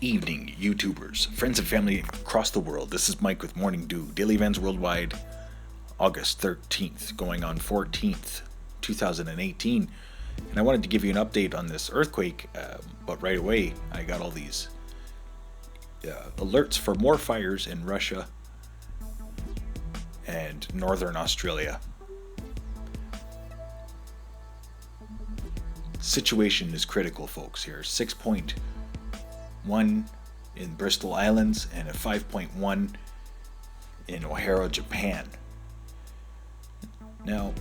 Evening, YouTubers, friends and family across the world. This is Mike with Morning Dew, daily events worldwide, August 13th, going on 14th, 2018. And I wanted to give you an update on this earthquake, but right away I got all these alerts for more fires in Russia and northern Australia. Situation is critical, folks. Here, 6.1 in Bristol Islands and a 5.1 in O'Hara, Japan. Now,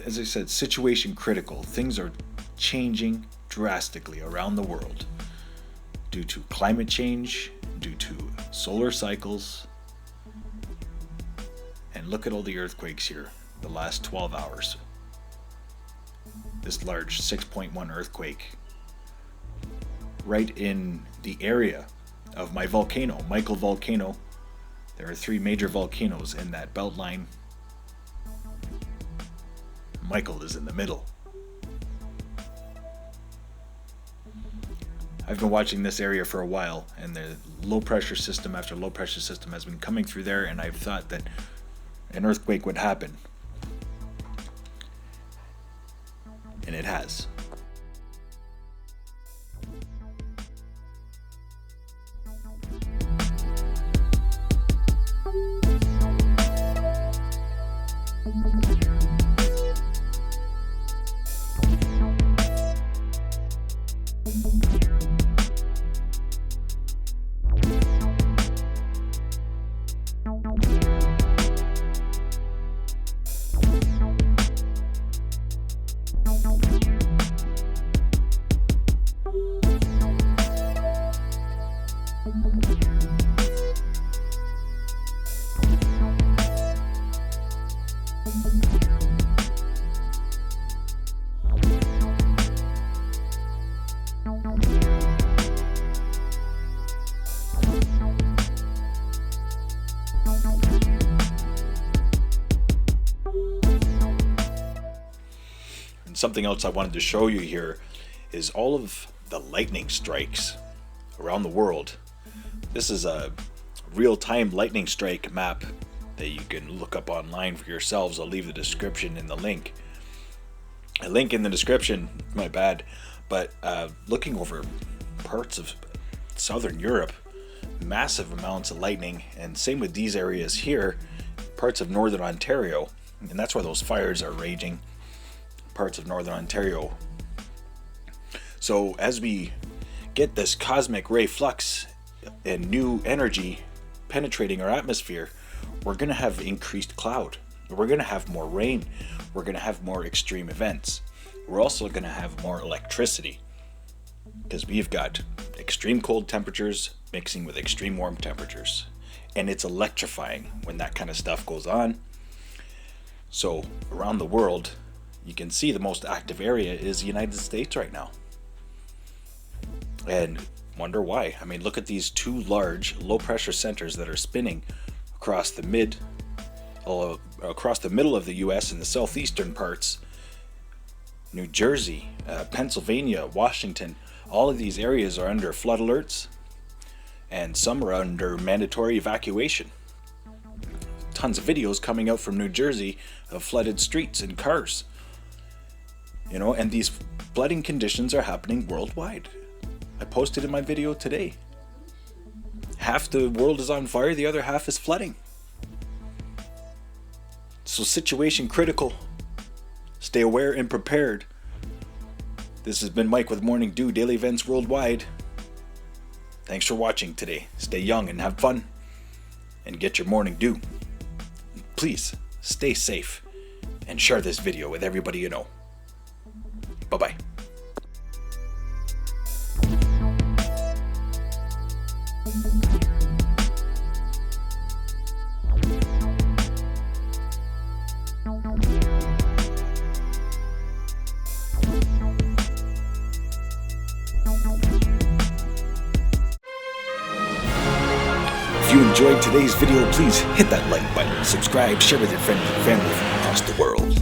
as I said, situation critical. Things are changing drastically around the world due to climate change, due to solar cycles. And look at all the earthquakes here the last 12 hours. This large 6.1 earthquake right in the area of my volcano, Michael Volcano. There are 3 major volcanoes in that belt line. Michael is in the middle. I've been watching this area for a while, and the low pressure system after low pressure system has been coming through there, and I've thought that an earthquake would happen. And it has. Something else I wanted to show you here is all of the lightning strikes around the world. This is a real-time lightning strike map that you can look up online for yourselves. I'll leave the description in the link. A link in the description, my bad, but looking over parts of southern Europe, massive amounts of lightning, and same with these areas here, parts of northern Ontario, and that's where those fires are raging. Parts of northern Ontario. So as we get this cosmic ray flux and new energy penetrating our atmosphere, we're going to have increased cloud. We're going to have more rain. We're going to have more extreme events. We're also going to have more electricity because we've got extreme cold temperatures mixing with extreme warm temperatures. And it's electrifying when that kind of stuff goes on. So around the world, you can see the most active area is the United States right now. And wonder why. I mean, look at these 2 large low pressure centers that are spinning across the middle of the US and the southeastern parts. New Jersey, Pennsylvania, Washington, all of these areas are under flood alerts, and some are under mandatory evacuation. Tons of videos coming out from New Jersey of flooded streets and cars. You know, and these flooding conditions are happening worldwide. I posted in my video today. Half the world is on fire, the other half is flooding. So situation critical. Stay aware and prepared. This has been Mike with Morning Dew, daily events worldwide. Thanks for watching today. Stay young and have fun. And get your morning dew. Please, stay safe. And share this video with everybody you know. Bye-bye. If you enjoyed today's video, please hit that like button, subscribe, share with your friends and family from across the world.